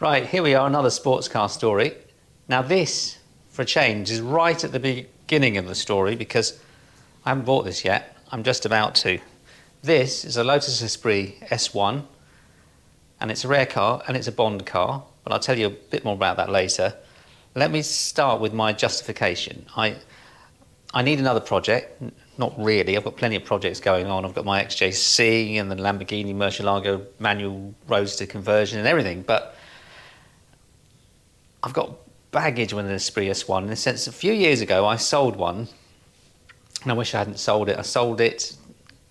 Right, here we are, another sports car story. Now this, for a change, is right at the beginning of the story because I haven't bought this yet. I'm just about to. This is a Lotus Esprit S1 and it's a rare car and it's a Bond car, but I'll tell you a bit more about that later. Let me start with my justification. I need another project. Not really, I've got plenty of projects going on. I've got my XJC and the Lamborghini Murcielago manual roadster conversion and everything, but I've got baggage with an Esprit S1 in the sense a few years ago I sold one and I wish I hadn't sold it. I sold it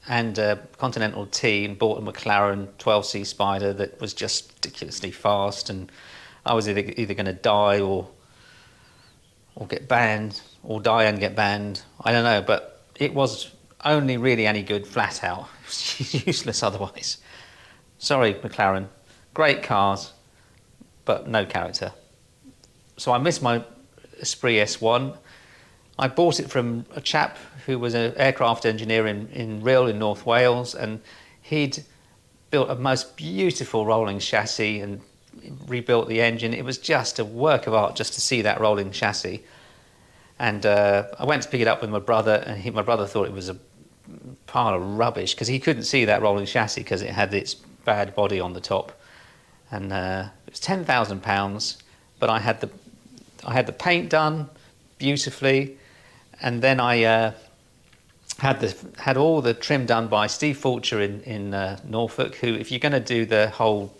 and a Continental T and bought a McLaren 12C Spider that was just ridiculously fast, and I was either going to die or get banned, or die and get banned. I don't know, but it was only really any good flat out. It was useless otherwise. Sorry, McLaren. Great cars, but no character. So I missed my Esprit S1. I bought it from a chap who was an aircraft engineer in Rhyl in North Wales, and he'd built a most beautiful rolling chassis and rebuilt the engine. It was just a work of art just to see that rolling chassis. And I went to pick it up with my brother, and my brother thought it was a pile of rubbish because he couldn't see that rolling chassis because it had its bad body on the top. And it was £10,000, but I had the paint done beautifully, and then I had all the trim done by Steve Fulcher in Norfolk, who, if you're going to do the whole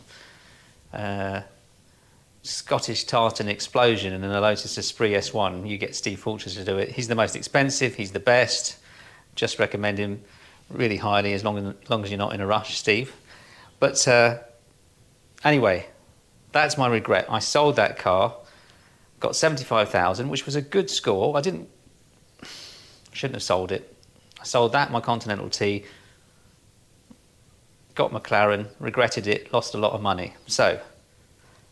Scottish tartan explosion in a Lotus Esprit S1, you get Steve Fulcher to do it. He's the most expensive, he's the best. Just recommend him really highly as long as you're not in a rush, Steve. But anyway, that's my regret. I sold that car, got 75,000, which was a good score. I shouldn't have sold it. I sold that, my Continental T, got McLaren, regretted it, lost a lot of money. So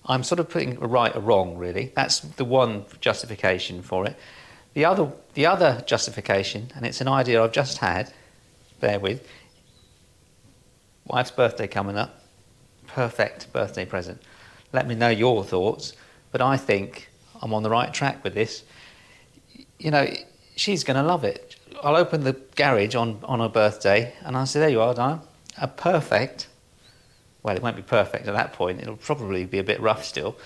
I'm sort of putting a right or wrong, really. That's the one justification for it. The other justification, and it's an idea I've just had, bear with, wife's birthday coming up, perfect birthday present. Let me know your thoughts, but I think I'm on the right track with this. You know, she's going to love it. I'll open the garage on her birthday and I'll say, there you are, Diane, a perfect, well, it won't be perfect at that point, it'll probably be a bit rough still,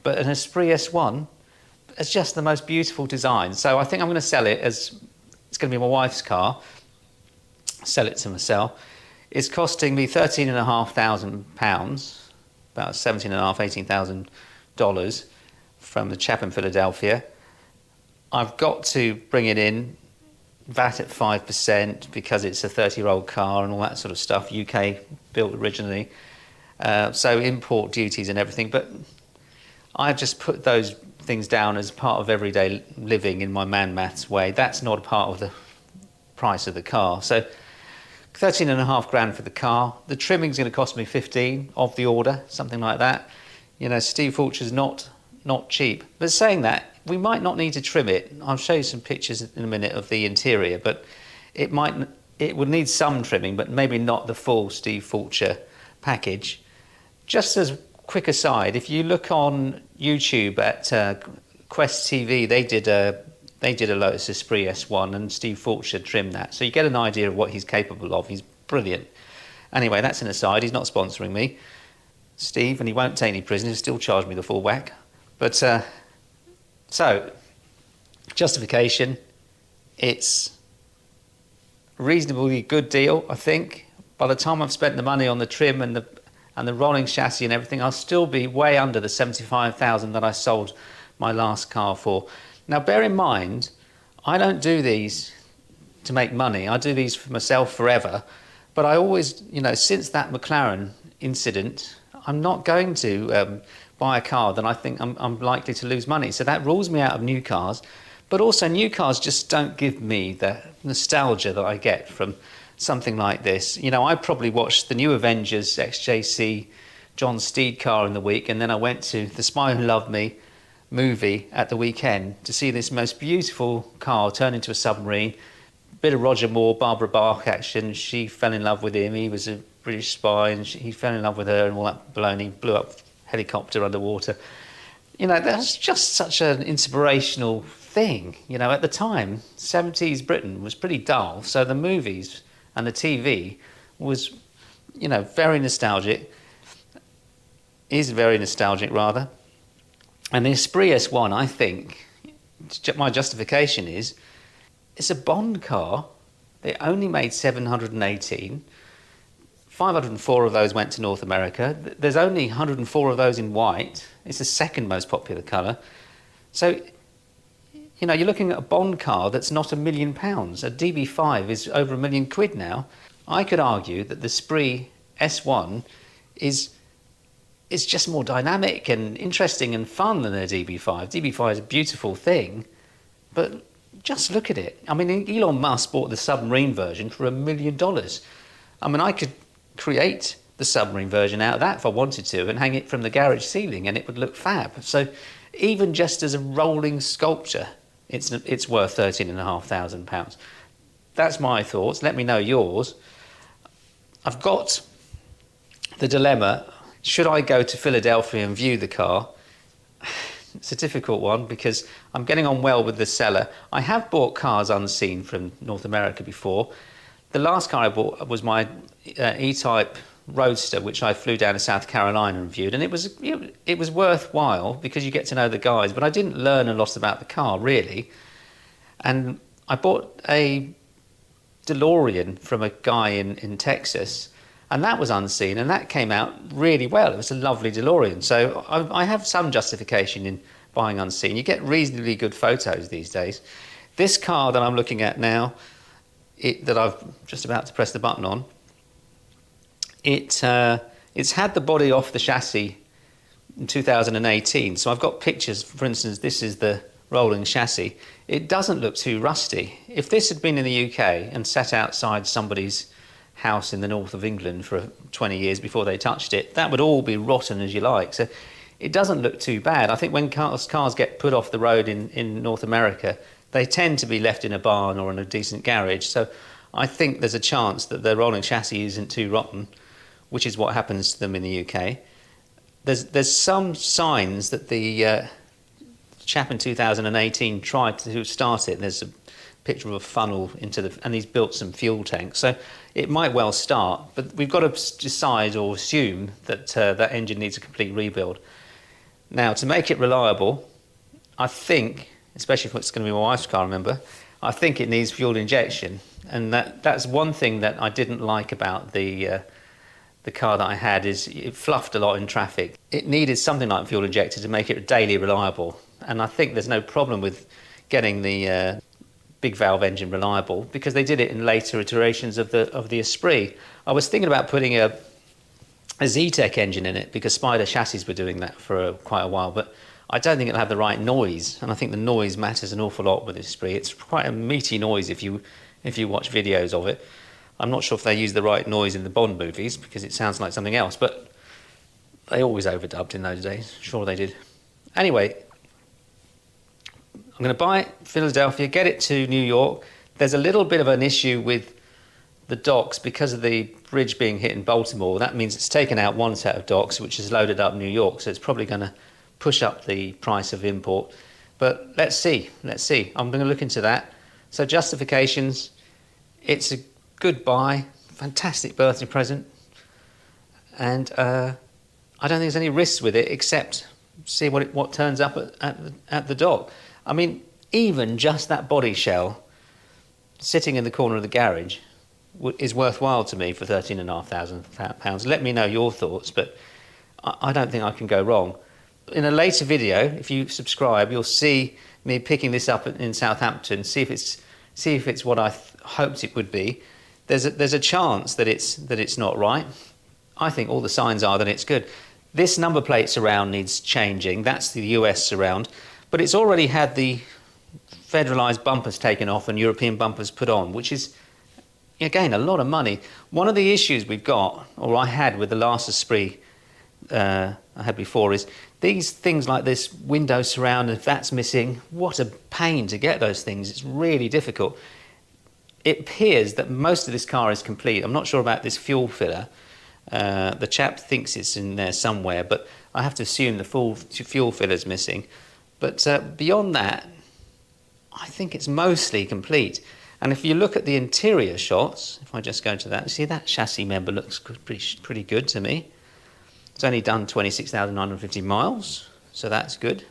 but an Esprit S1, it's just the most beautiful design. So I think I'm going to sell it as, it's going to be my wife's car, sell it to myself. It's costing me £13,500, about $17,500, $18,000 from the chap in Philadelphia. I've got to bring it in, VAT at 5% because it's a 30-year-old car and all that sort of stuff, UK built originally. So import duties and everything, but I just put those things down as part of everyday living in my man maths way. That's not a part of the price of the car. So 13.5 grand for the car. The trimming's going to cost me 15 of the order, something like that. You know, Steve Fulcher's not cheap. But saying that, we might not need to trim it. I'll show you some pictures in a minute of the interior, but it would need some trimming, but maybe not the full Steve Fulcher package. Just as a quick aside, if you look on YouTube at Quest TV, they did a Lotus Esprit S1 and Steve Fulcher trimmed that, so you get an idea of what he's capable of. He's brilliant. Anyway, that's an aside. He's not sponsoring me, Steve, and he won't take any prisoners. He'll still charge me the full whack. But so justification, it's a reasonably good deal, I think. By the time I've spent the money on the trim and the rolling chassis and everything, I'll still be way under the 75,000 that I sold my last car for. Now, bear in mind, I don't do these to make money. I do these for myself forever. But I always, you know, since that McLaren incident, I'm not going to buy a car that I think I'm likely to lose money. So that rules me out of new cars. But also, new cars just don't give me the nostalgia that I get from something like this. You know, I probably watched the new Avengers XJC John Steed car in the week, and then I went to the Spy Who Loved Me movie at the weekend to see this most beautiful car turn into a submarine. Bit of Roger Moore, Barbara Bach action. She fell in love with him. He was a British spy, and he fell in love with her, and all that baloney. Blew up helicopter underwater. You know, that's just such an inspirational thing. You know, at the time, 70s Britain was pretty dull, so the movies and the TV was, you know, very nostalgic, is very nostalgic rather. And the Esprit S1, I think, my justification is, it's a Bond car. They only made 718. 504 of those went to North America. There's only 104 of those in white. It's the second most popular colour. So, you know, you're looking at a Bond car that's not £1 million. A DB5 is over £1 million now. I could argue that the Esprit S1 is just more dynamic and interesting and fun than a DB5. DB5 is a beautiful thing, but just look at it. I mean, Elon Musk bought the submarine version for $1 million. I mean, I could create the submarine version out of that if I wanted to and hang it from the garage ceiling and it would look fab. So even just as a rolling sculpture, it's worth £13,500. That's my thoughts. Let me know yours. I've got the dilemma. Should I go to Philadelphia and view the car? It's a difficult one because I'm getting on well with the seller. I have bought cars unseen from North America before. The last car I bought was my E-Type Roadster, which I flew down to South Carolina and viewed, and it was worthwhile because you get to know the guys, but I didn't learn a lot about the car, really. And I bought a DeLorean from a guy in Texas, and that was unseen, and that came out really well. It was a lovely DeLorean. So I have some justification in buying unseen. You get reasonably good photos these days. This car that I'm looking at now, that I've just about to press the button on, it's had the body off the chassis in 2018. So I've got pictures. For instance, this is the rolling chassis. It doesn't look too rusty. If this had been in the UK and sat outside somebody's house in the north of England for 20 years before they touched it, that would all be rotten as you like. So it doesn't look too bad. I think when cars get put off the road in North America, they tend to be left in a barn or in a decent garage. So I think there's a chance that the rolling chassis isn't too rotten, which is what happens to them in the UK. There's some signs that the chap in 2018 tried to start it. There's a picture of a funnel and he's built some fuel tanks. So it might well start, but we've got to decide or assume that that engine needs a complete rebuild. Now, to make it reliable, I think, especially if it's going to be my wife's car, remember, I think it needs fuel injection. And that's one thing that I didn't like about the car that I had, is it fluffed a lot in traffic. It needed something like fuel injector to make it daily reliable. And I think there's no problem with getting the big valve engine reliable because they did it in later iterations of the Esprit. I was thinking about putting a Z-Tech engine in it because Spider chassis were doing that for quite a while, but I don't think it'll have the right noise, and I think the noise matters an awful lot with the Esprit. It's quite a meaty noise if you watch videos of it. I'm not sure if they use the right noise in the Bond movies because it sounds like something else, but they always overdubbed in those days. Sure they did. Anyway, I'm going to buy it, Philadelphia, get it to New York. There's a little bit of an issue with the docks because of the bridge being hit in Baltimore. That means it's taken out one set of docks, which is loaded up New York, so it's probably going to push up the price of import. But let's see. I'm going to look into that. So justifications, it's a good buy, fantastic birthday present, and I don't think there's any risks with it except see what turns up at the dock. I mean, even just that body shell sitting in the corner of the garage is worthwhile to me for £13,500. Let me know your thoughts, but I don't think I can go wrong. In a later video, if you subscribe, you'll see me picking this up in Southampton, see if it's what I hoped it would be. There's a chance that it's not right. I think all the signs are that it's good. This number plate surround needs changing. That's the US surround. But it's already had the federalised bumpers taken off and European bumpers put on, which is, again, a lot of money. One of the issues we've got, or I had with the last Esprit I had before, is these things like this window surround, if that's missing, what a pain to get those things. It's really difficult. It appears that most of this car is complete. I'm not sure about this fuel filler. The chap thinks it's in there somewhere, but I have to assume the full fuel filler's missing. But beyond that, I think it's mostly complete. And if you look at the interior shots, if I just go to that, you see that chassis member looks pretty good to me. It's only done 26,950 miles, so that's good.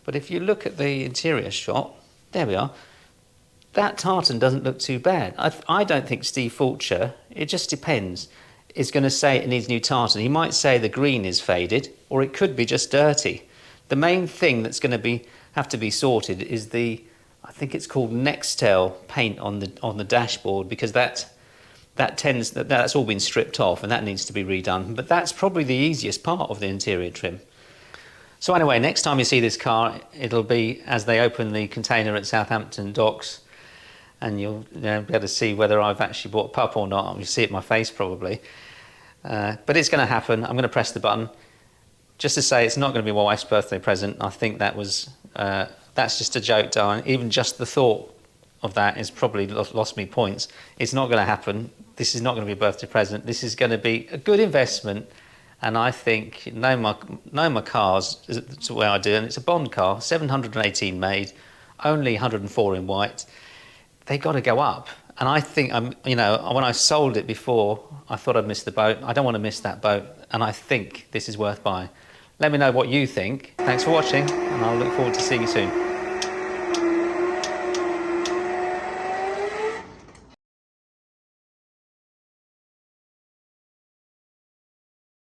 But if you look at the interior shot, there we are. That tartan doesn't look too bad. I don't think Steve Fulcher, it just depends, is going to say it needs new tartan. He might say the green is faded, or it could be just dirty. The main thing that's going to have to be sorted is I think it's called Nextel paint on the dashboard, because that's all been stripped off and that needs to be redone. But that's probably the easiest part of the interior trim. So anyway, next time you see this car, it'll be as they open the container at Southampton docks, and you'll be able to see whether I've actually bought a pup or not. You'll see it in my face probably. But it's going to happen. I'm going to press the button. Just to say, it's not going to be my wife's birthday present. I think that's just a joke, darling. Even just the thought of that has probably lost me points. It's not going to happen. This is not going to be a birthday present. This is going to be a good investment. And I think, know my cars, it's the way I do, and it's a Bond car, 718 made, only 104 in white. They got to go up. And I think, when I sold it before, I thought I'd missed the boat. I don't want to miss that boat. And I think this is worth buying. Let me know what you think. Thanks for watching, and I'll look forward to seeing you soon.